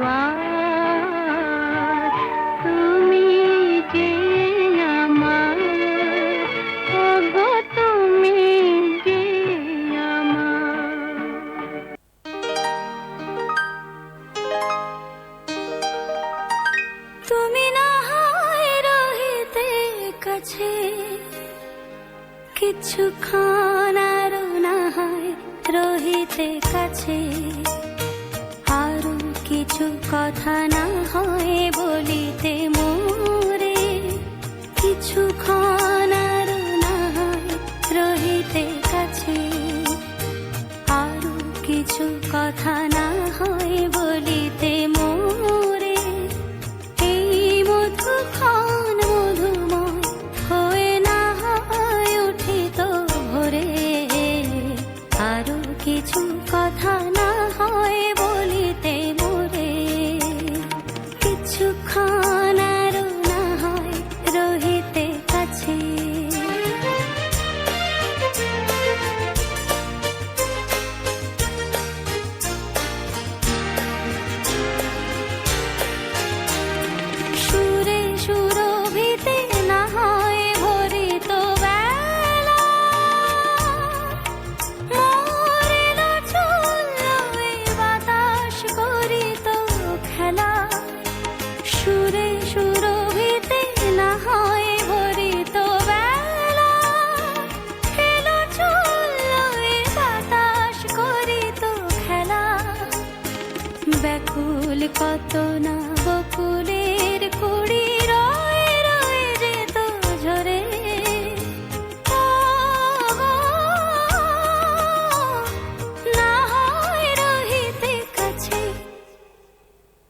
আর তুমি যে আমার, ওগো তুমি যে আমার। তুমি না হয় রহিতে কাছে, কিছুক্ষণ আরো না হয় রহিতে কাছে, আরো কিছু কথা না হয় বলিতে মোরে, কিছুক্ষণ আরো না হয় রহিতে কাছে, আরো কিছু কথা না হয় বলিতে মোরে। এই মধুক্ষণ মধুময় হয়ে না হয় উঠিত ভোরে, আরো কিছু কথা না হয় বলিতে মোরে, কিছুক্ষণ আরো না হয় রহিতে কাছে। সুরে সুরভিতে না হয় ভরিত বেলা, মরিল চলল এই বাতাস করিত খেলা। সুরে সুরভিতে না হয় ভরিত বেলা, এলো চলল এই বাতাস করিত খেলা। ব্যাকুল কত না বকুলের কুড়ি রয়ে রয়ে যেত ঝরে, না হয় রহিতে কাছে,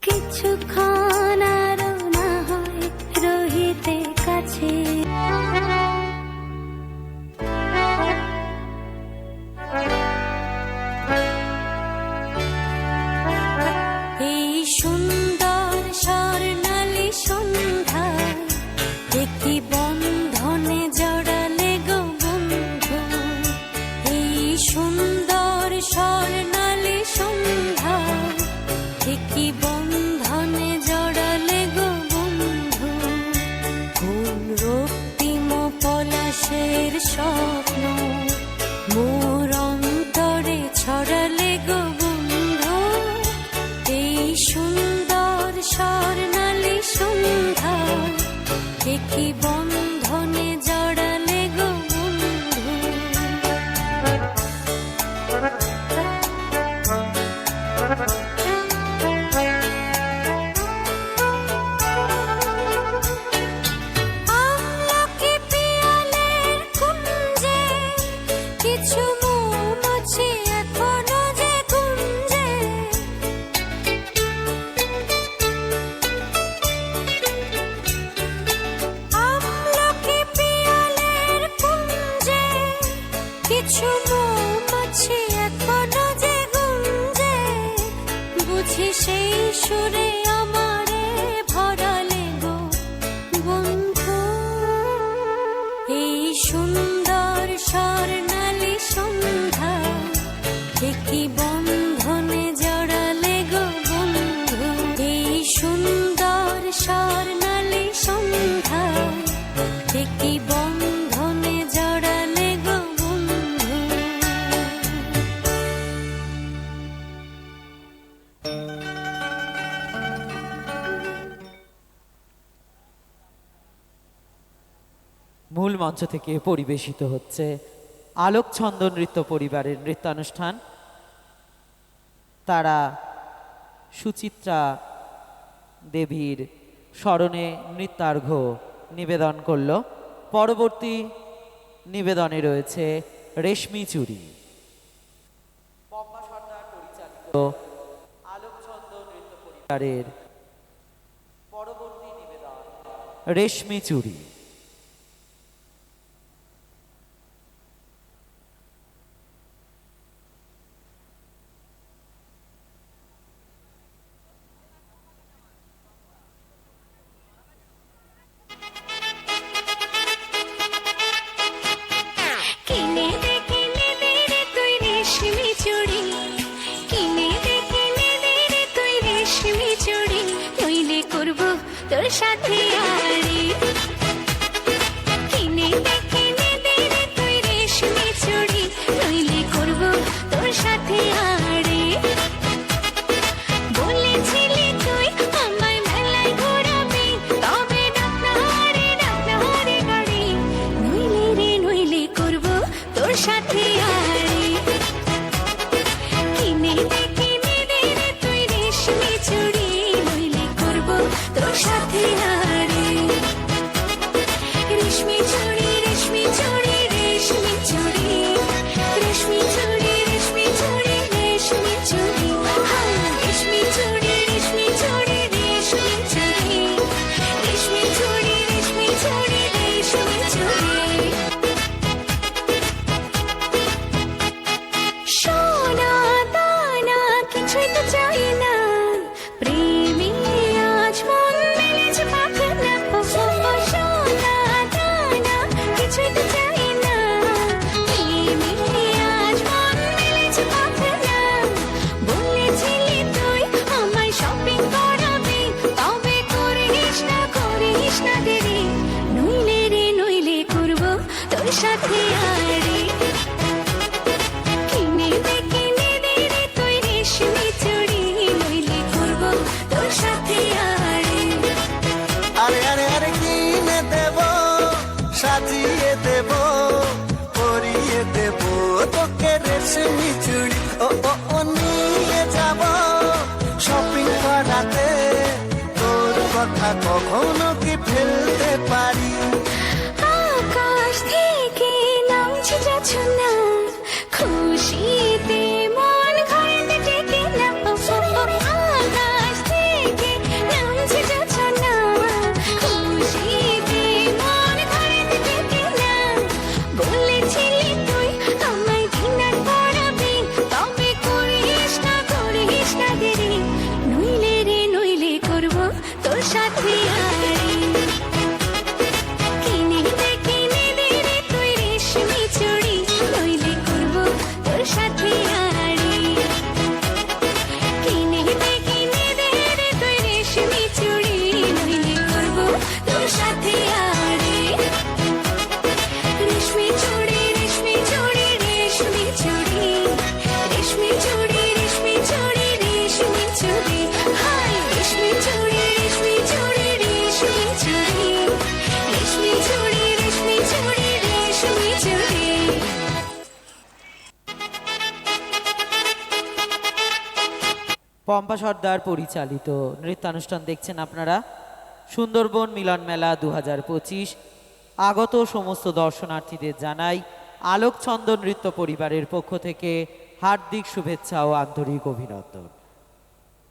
কিছুক্ষণ আরো না হয় রহিতে কাছে। এই সুন্দর স্বর্ণালী সন্ধ্যা, একটি বন্ধনে জড়ালে গো বন্ধু। এই সুন্দর স্বর্ণালী সন্ধ্যা, একটি বন্ধনে জড়ালে গো বন্ধু। কোন রক্তিম পলাশের স্বপ্ন মোর অন্তরে ছড়ালে গো বন্ধু। এই সুন্দর স্বর্ণালী সন্ধ্যা, একটি বন্ধনে জড়ালে গো বন্ধু। আমলকি পিয়ালের কুঞ্জে কিছু মৌমাছি এখনো যে গুঞ্জে, আমলকি পিয়ালের কুঞ্জে কিছু মৌমাছি এখনো যে গুঞ্জে। বুঝি সেই সুরে আমারে ভরালে গো বন্ধু। এই সুন্দর স্বর্ণালী সন্ধ্যা, একটি বন্ধনে জড়ালে গো বন্ধু। এই সুন্দর স্বর্ণালী সন্ধ্যা, একটি বন্ধনে জড়ালে গো বন্ধু। মূল মঞ্চ থেকে পরিবেশিত হচ্ছে আলোকছন্দ নৃত্য পরিবারের নৃত্যানুষ্ঠান। তারা সুচিত্রা দেবীর স্মরণে নৃত্যার্ঘ্য নিবেদন করল। পরবর্তী নিবেদনে রয়েছে রেশমি চুড়ি। পম্পা সর্দার পরিচালিত আলোকছন্দ নৃত্য পরিবারের পরবর্তী নিবেদন রেশমি চুড়ি। কিনে দে তুই রেশমি করব তোর সাথে আড়ি কিনে দে রে তুই রেশমি চুড়ি নইলে করব তোর সাথে আড়ি বলেছিলি তুই আমায় মেলায় ঘোরাবি তবে ডাকনাহারে গাড়ি নইলে করব তোর সাথে আড়ি কিনে দে রে তুই রেশমি চুড়ি নইলে করব তোর সাথে আড়ি রেশমি চুড়ি রেশমি চুড়ি রেশমি চুড়ি রেশমি চুড়ি রেশমি চুড়ি রেশমি চুড়ি রেশমি চুড়ি রেশমি চুড়ি রেশমি চুড়ি রেশমি চুড়ি রেশমি চুড়ি রেশমি চুড়ি সোনা দানা কিছুই তো চাই না প্রেমী আজ মন মেলেছে পাখনা সোনা দানা কিছুই তো চাই না প্রেমী আজ মন মেলেছে পাখনা বলেছিলি তুই আমায় শপিং করাবি তবে করিস না দেরি নইলে করব তোর সাথে আড়ি কিনে দে রে তুই রেশমি চুড়ি নইলে করব তোর সাথে আড়ি আরে আরে আরে কিনে দেব সাজিয়ে দেব পরিয়ে দেব তোকে রেশমি চুড়ি ও নিয়ে যাব শপিং করাতে তোর কথা কখনো কি ফেলতে পারি আকাশ থেকে নামছে যাচ্ছ না খুশিতে মন ঘরেতে টেকে না আকাশ থেকে নামছে যাচ্ছ না খুশিতে মন ঘরেতে টেকে না বলেছিলি তুই আমায় ডিনার করাবি তবে করিস না দেরি নইলে করব তোর সাথে আড়ি কিনে দে রে তুই রেশমি চুড়ি নইলে করব তোর সাথে আড়ি কিনে দে রে তুই রেশমি চুড়ি নইলে করব তোর সাথে আড়ি রেশমি চুড়ি রেশমি চুড়ি রেশমি চুড়ি রেশমি চুড়ি রেশমি চুড়ি রেশমি চুড়ি রেশমি চুড়ি রেশমি চুড়ি রেশমি চুড়ি রেশমি চুড়ি রেশমি চুড়ি রেশমি চুড়ি পম্পা সর্দার পরিচালিত নৃত্যানুষ্ঠান দেখছেন আপনারা সুন্দরবন মিলন মেলা 2025 আগত সমস্ত দর্শনার্থীদের জানাই আলোকছন্দ নৃত্য পরিবারের পক্ষ থেকে হার্দিক শুভেচ্ছা ও আন্তরিক অভিনন্দন।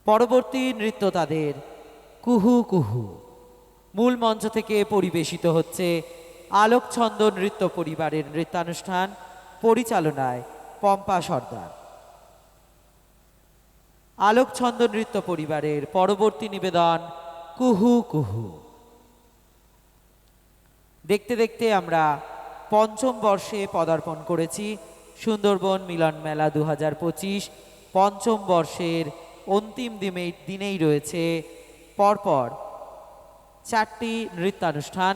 পরবর্তী নৃত্য তাদের কুহু কুহু মূল মঞ্চ থেকে পরিবেশিত হচ্ছে আলোকছন্দ নৃত্য পরিবারের নৃত্যানুষ্ঠান পরিচালনায় পম্পা সর্দার। আলোকছন্দ নৃত্য পরিবারের পরবর্তী নিবেদন কুহু কুহু। দেখতে দেখতে আমরা পঞ্চম বর্ষে পদার্পণ করেছি সুন্দরবন মিলন মেলা 2025 পঞ্চম বর্ষের অন্তিম দিনেই রয়েছে পরপর 4টি নৃত্যানুষ্ঠান।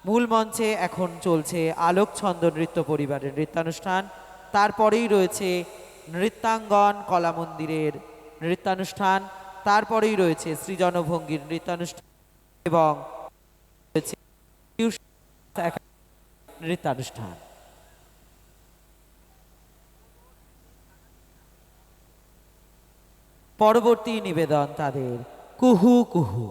মূল মঞ্চে এখন চলছে আলোকছন্দ নৃত্য পরিবারের নৃত্যানুষ্ঠান, তারপরেই রয়েছে নৃত্যাঙ্গন কলা মন্দিরের নৃত্যানুষ্ঠান, তারপরেই রয়েছে সৃজনভঙ্গির নৃত্যানুষ্ঠান এবং রয়েছে নৃত্যানুষ্ঠান। পরবর্তী নিবেদন তাদের কুহু কুহু।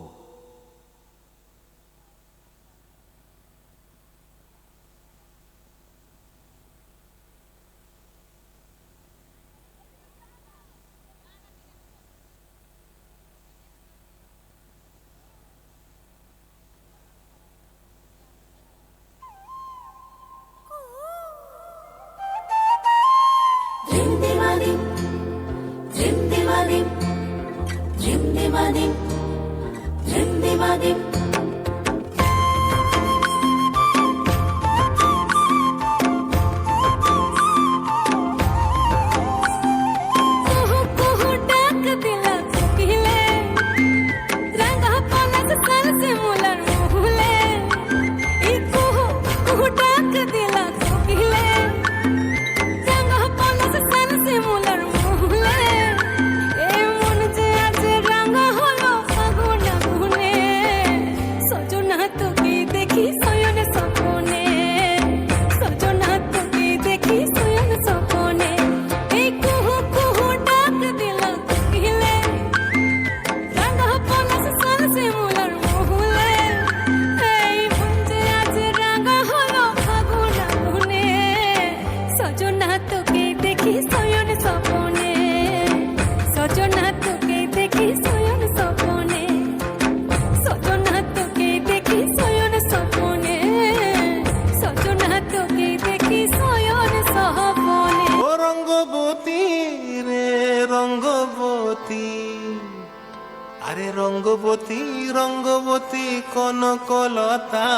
আরে রঙ্গবতী রঙ্গবতী কনকলতা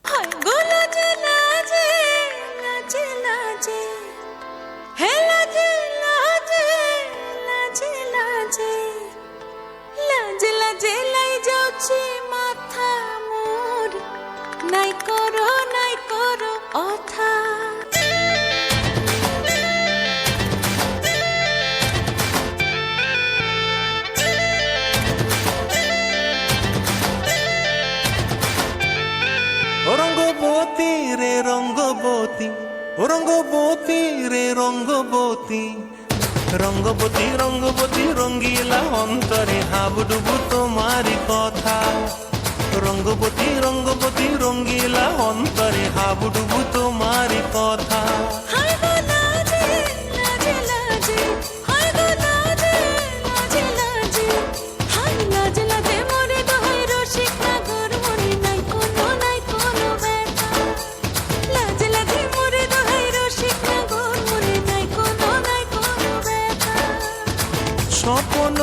হায় গো লাজে লাজে লাজে লাজে হে লাজে লাজে লাজে লাজে লাজে লাজে লাই যাচ্ছে মাথা মোর নাই করো অথা ও রঙ্গবতী রে রঙ্গবতী ও রঙ্গবতী রে রঙ্গবতী রঙ্গবতী রঙ্গবতী রঙ্গিলা অন্তরে হাবুডুবু তোমারি কথা রঙ্গবতী রঙ্গবতী রঙ্গিলা অন্তরে হাবুডুবু তোমারি কথা হায় গো লাজে লাজে লাজে হায় গো লাজে লাজে লাজে হায় লাজে লাজে মোরে দোহাই রসিক নাগর মনে নাই কোনো ব্যথা লাজে লাজে মোরে দোহাই রসিক নাগর মনে নাই কোনো ব্যথা স্বপ্ন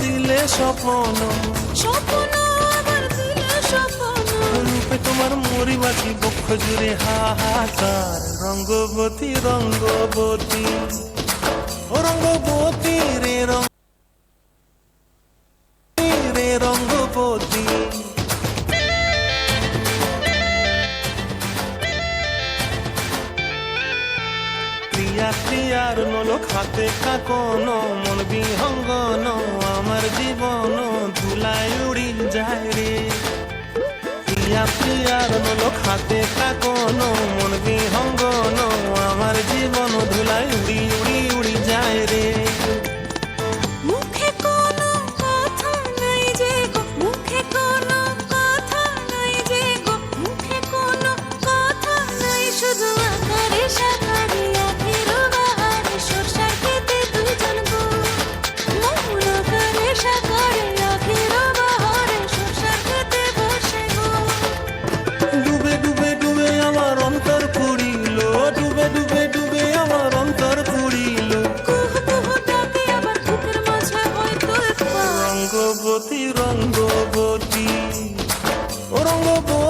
দিলে স্বপ্ন স্বপ্ন আবার দিলে স্বপ্ন রূপে তোমার মরিবাসী বক্ষ জুড়ে হাহাকার রঙ্গবতী রঙ্গবতী ও রঙ্গবতী রে রঙ্গবতী ক্রিয়া ক্রিয়ার নলক হাতে কাকন মন বিহঙ্গন আমার জীবন ধুলায় উড়ি যায় রে প্রিয়া প্রিয়ার নলক হাতে কাকন মন বিহঙ্গন আমার জীবন ধুলায় উড়ি উড়ি উড়ি যায় রে মুখে কোনো কথা নাই যে গো মুখে কোনো কথা নাই যে গো মুখে কোনো কথা নাই শুধু আকারে সাকারে আখের বাহারে সরষার খেতে দুইজন গো মন আকারে সাকারে আখের বাহারে সরষার খেতে বসে গো ডুবে ডুবে ডুবে আমার অন্তর পুরিল ডুবে ডুবে ডুবে আমার অন্তর পুরিল কুহু কুহু ডাকে আবার বুকের মাঝে হয়তো রঙ্গবতী রঙ্গবতী ও রঙ্গবতী